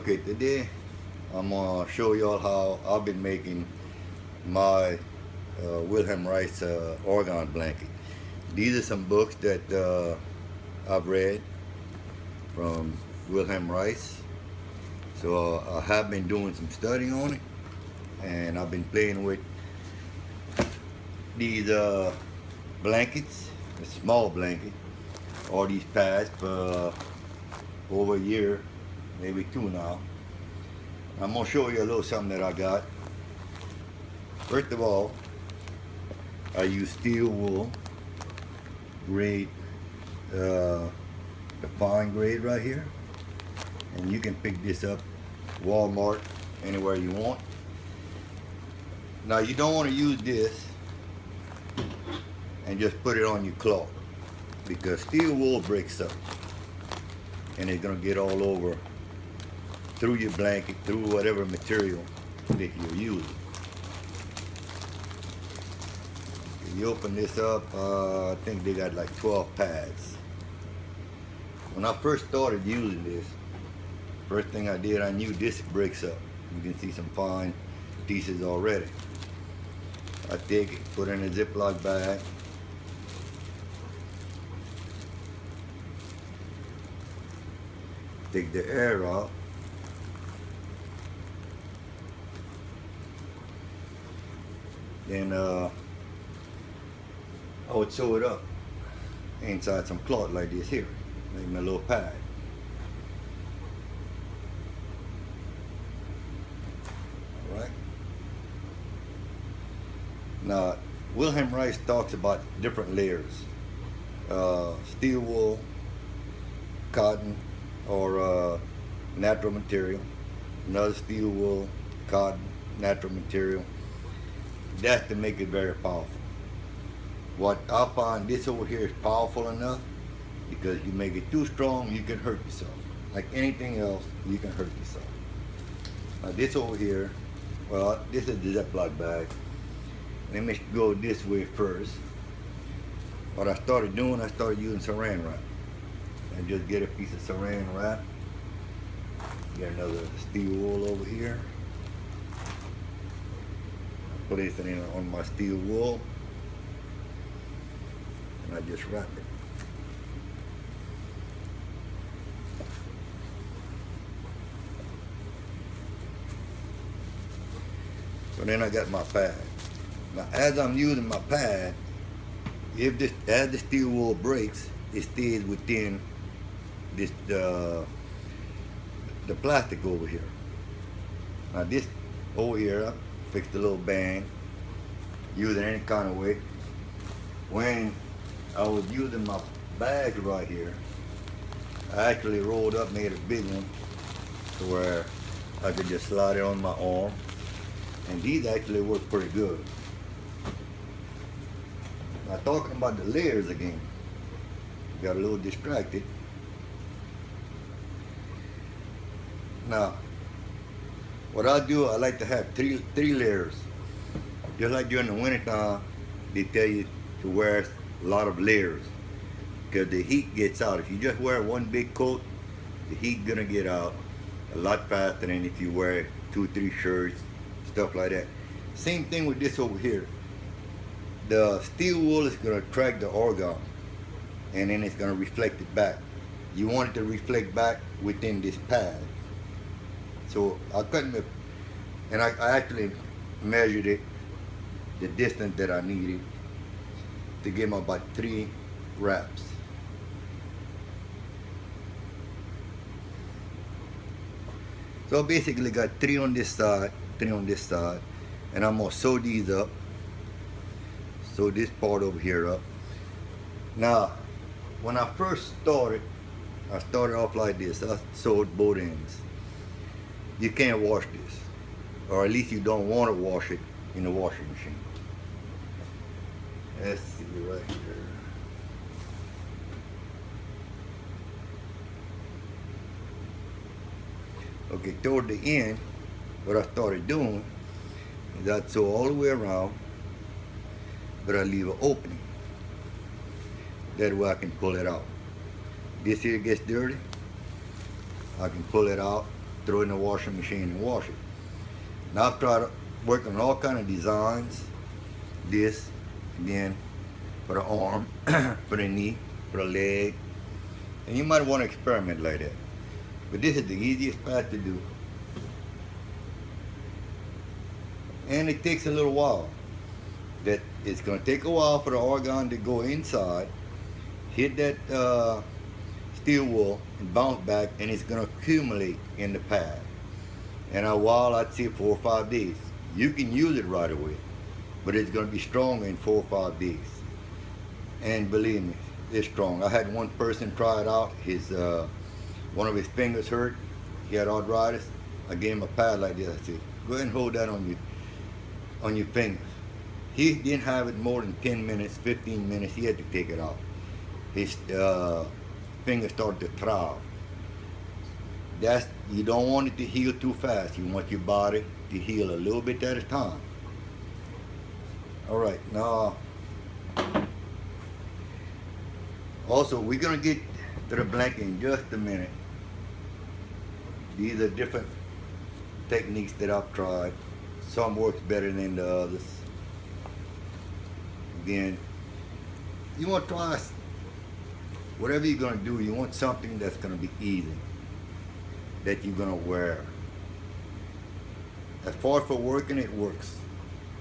Okay, today I'm gonna show y'all how I've been making my Wilhelm Rice Orgone blanket. These are some books that I've read from Wilhelm Rice. So I have been doing some studying on it, and I've been playing with these blankets, a small blanket, or these pads for over a year, maybe two now. I'm gonna show you a little something that I got. First of all, I use steel wool, grade, the fine grade right here, and you can pick this up Walmart, anywhere you want. Now you don't want to use this and just put it on your cloth, because steel wool breaks up and it's gonna get all over through your blanket, through whatever material that you're using. You open this up, I think they got like 12 pads. When I first started using this, first thing I did, I knew this breaks up. You can see some fine pieces already. I take it, put it in a Ziploc bag, take the air out, then I would sew it up inside some cloth like this here, make my little pad. Alright. Now, Wilhelm Rice talks about different layers. Steel wool, cotton, or natural material. Another steel wool, cotton, natural material. That's to make it very powerful. What I find, this over here is powerful enough, because you make it too strong, you can hurt yourself. Like anything else, you can hurt yourself. Now this over here, well, this is the Ziploc bag. Let me go this way first. What I started doing, I started using saran wrap. And just get a piece of saran wrap. Get another steel wool over here. Place it in on my steel wool, and I just wrap it. So then I got my pad. Now as I'm using my pad, as the steel wool breaks, it stays within this the plastic over here. Now this over here, fix the little band, use it any kind of way. When I was using my bag right here, I actually rolled up, made a big one to where I could just slide it on my arm, and these actually work pretty good. Now talking about the layers again, got a little distracted. Now what I do, I like to have three layers. Just like during the winter time, they tell you to wear a lot of layers, because the heat gets out. If you just wear one big coat, the heat gonna get out a lot faster than if you wear 2-3 shirts, stuff like that. Same thing with this over here. The steel wool is gonna attract the Orgone, and then it's gonna reflect it back. You want it to reflect back within this pad. So I cut it, and I actually measured it, the distance that I needed to give me about 3 wraps. So I basically got 3 on this side, 3 on this side, and I'm gonna sew these up. Sew this part over here up. Now, when I first started, I started off like this. I sewed both ends. You can't wash this, or at least you don't want to wash it in the washing machine. Let's see right here. Okay, toward the end, what I started doing is I'd sew all the way around, but I leave an opening. That way I can pull it out. This here gets dirty, I can pull it out throw it in the washing machine and wash it. Now I've tried working on all kind of designs. This, again, for the arm, for the knee, for the leg. And you might want to experiment like that. But this is the easiest pad to do. And it takes a little while. That it's going to take a while for the orgone to go inside, hit that steel wool and bounce back, and it's going to accumulate in the pad. And a while, I'd say 4 or 5 days. You can use it right away, but it's going to be stronger in 4 or 5 days. And believe me, it's strong. I had one person try it out. His one of his fingers hurt. He had arthritis. I gave him a pad like this. I said, go ahead and hold that on your fingers. He didn't have it more than 10 minutes, 15 minutes. He had to take it out. His fingers started to throb. You don't want it to heal too fast. You want your body to heal a little bit at a time. All right, now, also we're gonna get to the blanket in just a minute. These are different techniques that I've tried. Some works better than the others. Again, you want to try whatever you're gonna do. You want something that's gonna be easy, that you're gonna wear. As far as for working, it works.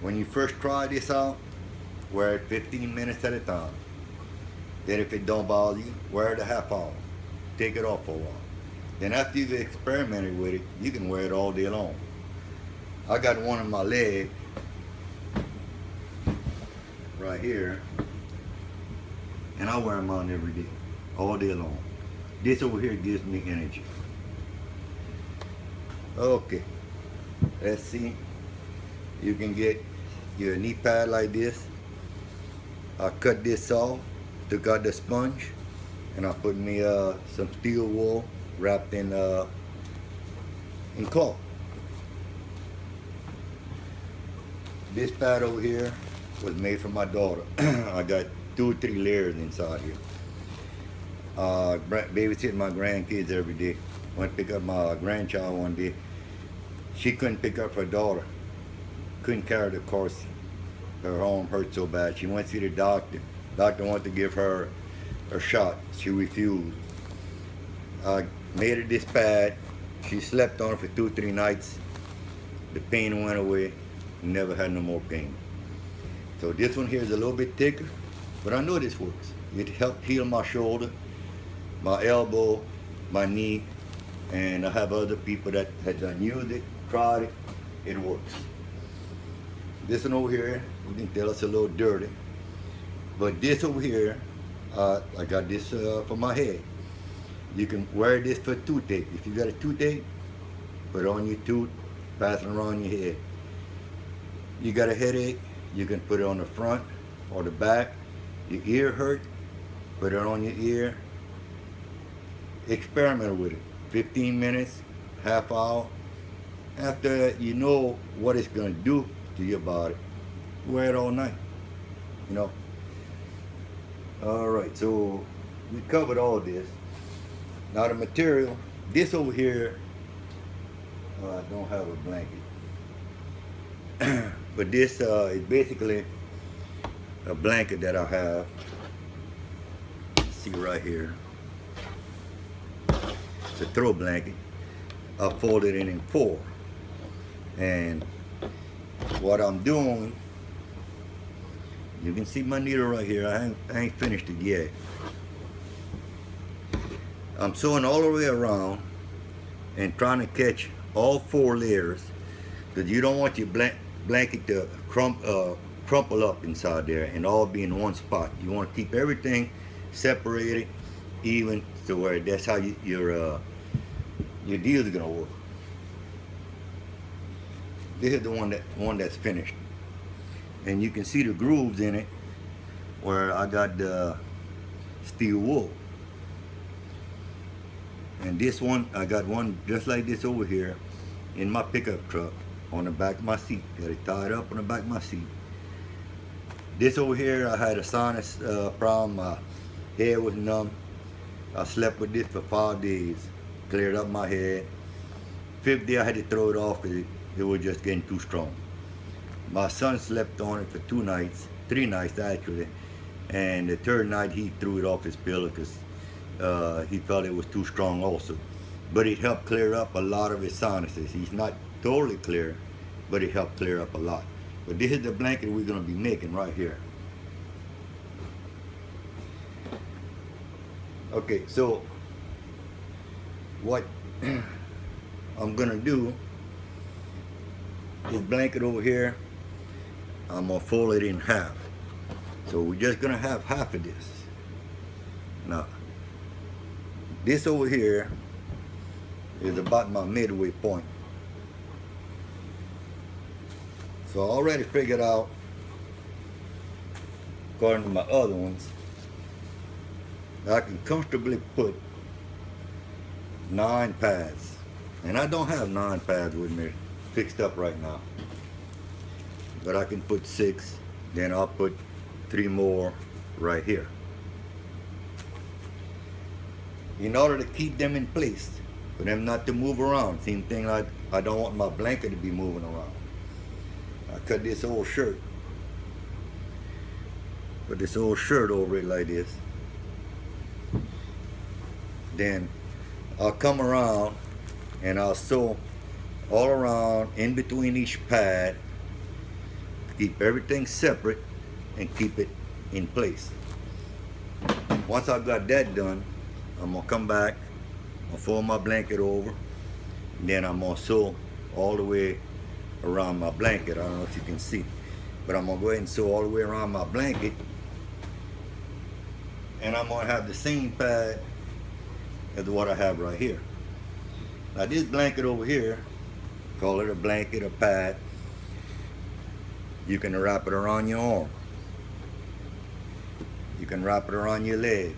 When you first try this out, wear it 15 minutes at a time. Then if it don't bother you, wear it a half hour. Take it off for a while. Then after you've experimented with it, you can wear it all day long. I got one on my leg right here, and I wear them on every day, all day long. This over here gives me energy. Okay, let's see. You can get your knee pad like this. I cut this off, took out the sponge, and I put me some steel wool wrapped in cloth. This pad over here was made for my daughter. I got 2 or 3 layers inside here. Babysitting my grandkids every day. Went to pick up my grandchild one day. She couldn't pick up her daughter. Couldn't carry the car seat. Her arm hurt so bad. She went to see the doctor. Doctor wanted to give her a shot. She refused. I made her this pad. She slept on it for 2 or 3 nights. The pain went away. Never had no more pain. So this one here is a little bit thicker, but I know this works. It helped heal my shoulder, my elbow, my knee, and I have other people that had done used it, tried it. It works. This one over here, you can tell it's a little dirty, but this over here, I got this for my head. You can wear this for toothache. If you got a toothache, put it on your tooth, pass it around your head. You got a headache, you can put it on the front or the back. Your ear hurt, put it on your ear. Experiment with it. 15 minutes, half hour. After you know what it's going to do to your body, wear it all night. You know. All right, so we covered all this. Now the material, this over here, I don't have a blanket. But this is basically a blanket that I have. See right here. It's a throw blanket. I folded it in 4. And what I'm doing, you can see my needle right here. I ain't finished it yet. I'm sewing all the way around and trying to catch all 4 layers, because you don't want your blanket to crumple up inside there and all be in one spot. You want to keep everything separated, even, so where that's how your deal is gonna work. This is the one that's finished, and you can see the grooves in it where I got the steel wool. And this one, I got one just like this over here in my pickup truck on the back of my seat. Got it tied up on the back of my seat. This over here, I had a sinus problem. My head was numb. I slept with this for 5 days. Cleared up my head. Fifth day I had to throw it off because it was just getting too strong. My son slept on it for 2 nights, 3 nights actually, and the third night he threw it off his pillow because he felt it was too strong also. But it helped clear up a lot of his sinuses. He's not totally clear, but it helped clear up a lot. But this is the blanket we're going to be making right here. Okay, so what I'm going to do, this blanket over here, I'm going to fold it in half. So we're just going to have half of this. Now, this over here is about my midway point. So I already figured out, according to my other ones, that I can comfortably put 9 pads. And I don't have 9 pads with me fixed up right now. But I can put 6, then I'll put 3 more right here. In order to keep them in place, for them not to move around. Same thing like I don't want my blanket to be moving around. I cut this old shirt. Put this old shirt over it like this. Then I'll come around and I'll sew all around in between each pad. Keep everything separate and keep it in place. Once I've got that done, I'm gonna come back, I'll fold my blanket over, and then I'm gonna sew all the way around my blanket. I don't know if you can see, but I'm gonna go ahead and sew all the way around my blanket, and I'm gonna have the same pad as what I have right here. Now this blanket over here, call it a blanket, a pad, you can wrap it around your arm. You can wrap it around your leg.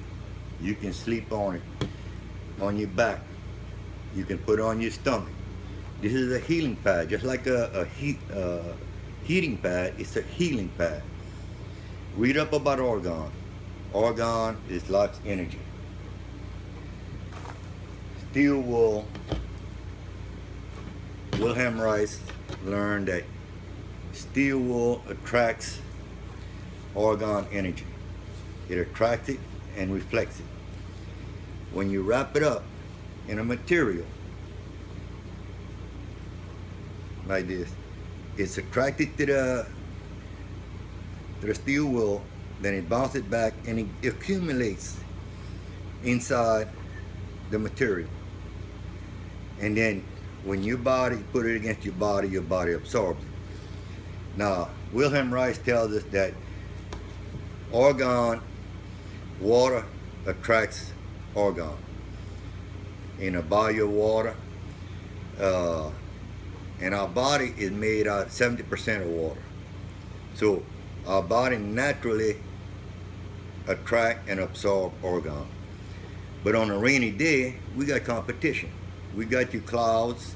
You can sleep on it, on your back. You can put it on your stomach. This is a healing pad, just like a heating pad, it's a healing pad. Read up about Orgone. Orgone is life's energy. Steel wool, Wilhelm Rice learned that steel wool attracts Orgone energy. It attracts it and reflects it. When you wrap it up in a material like this, it's attracted to the steel wool, then it bounces back and it accumulates inside the material. And then when your body put it against your body absorbs it. Now, Wilhelm Rice tells us that Orgone, water attracts Orgone. In a body of water, and our body is made out 70% of water. So our body naturally attract and absorb Orgone. But on a rainy day, we got competition. We got your clouds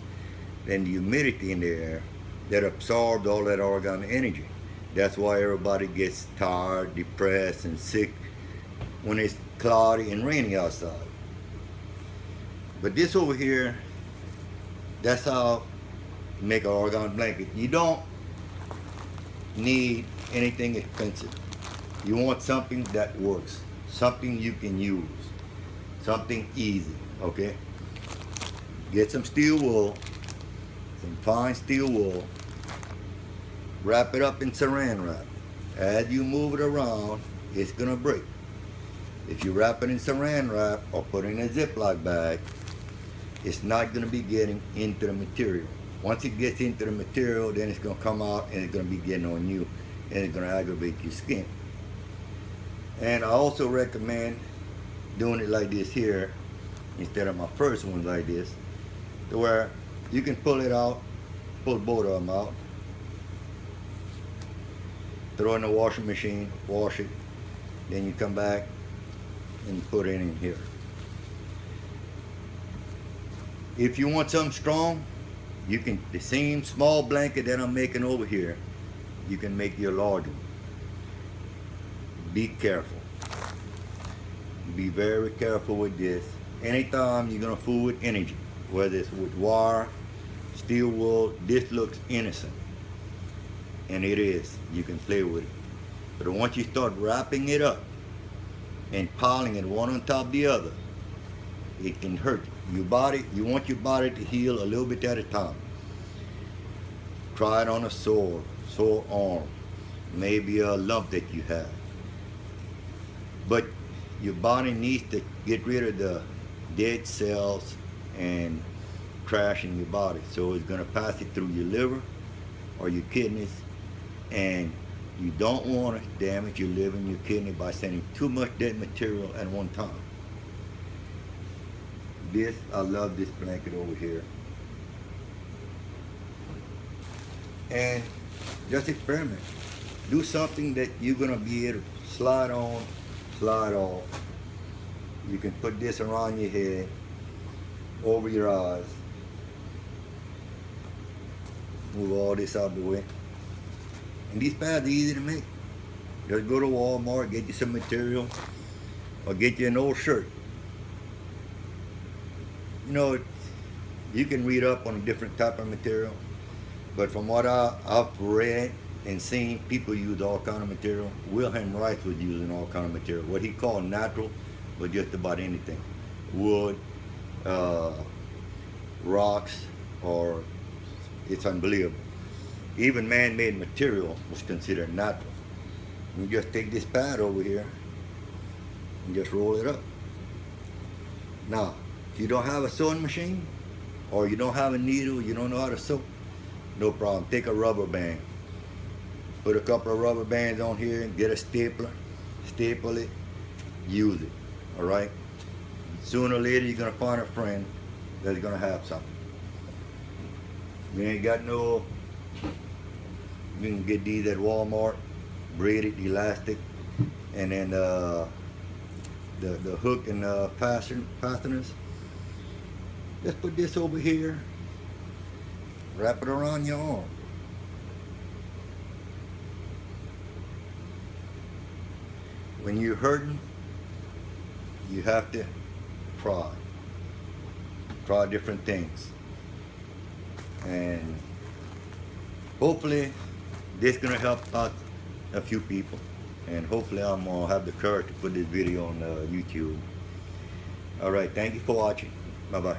and the humidity in the air that absorbed all that Orgone energy. That's why everybody gets tired, depressed, and sick when it's cloudy and rainy outside. But this over here, that's how you make an Orgone blanket. You don't need anything expensive. You want something that works, something you can use, something easy, okay? Get some steel wool, some fine steel wool, wrap it up in saran wrap. As you move it around, it's gonna break. If you wrap it in saran wrap or put it in a Ziploc bag, it's not gonna be getting into the material. Once it gets into the material, then it's gonna come out and it's gonna be getting on you and it's gonna aggravate your skin. And I also recommend doing it like this here instead of my first one like this, to where you can pull it out, pull both of them out, throw it in the washing machine, wash it, then you come back and put it in here. If you want something strong, you can, the same small blanket that I'm making over here, you can make your large one. Be careful. Be very careful with this. Anytime you're gonna fool with energy, whether it's with wire, Steel wool, this looks innocent. And it is. You can play with it. But once you start wrapping it up and piling it one on top of the other, it can hurt your body. You want your body to heal a little bit at a time. Try it on a sore arm, maybe a lump that you have. But your body needs to get rid of the dead cells and trash in your body. So it's going to pass it through your liver or your kidneys, and you don't want to damage your liver and your kidney by sending too much dead material at one time. I love this blanket over here. And just experiment. Do something that you're gonna be able to slide on, slide off. You can put this around your head, over your eyes. Move all this out of the way. And these pads are easy to make. Just go to Walmart, get you some material, or get you an old shirt. You know, you can read up on a different type of material, but from what I've read and seen, people use all kind of material. Wilhelm Reich was using all kind of material. What he called natural was just about anything. Wood, rocks, or it's unbelievable. Even man-made material was considered natural. You just take this pad over here and just roll it up. Now, if you don't have a sewing machine, or you don't have a needle, you don't know how to sew, no problem. Take a rubber band. Put a couple of rubber bands on here and get a stapler, staple it, use it, all right? Sooner or later, you're gonna find a friend that's gonna have something. You ain't got no, you can get these at Walmart, braided, elastic, and then the hook and fasteners. Just put this over here, wrap it around your arm. When you're hurting, you have to try different things. And hopefully this is gonna help out a few people. And hopefully I'm gonna have the courage to put this video on YouTube. All right, thank you for watching. Bye-bye.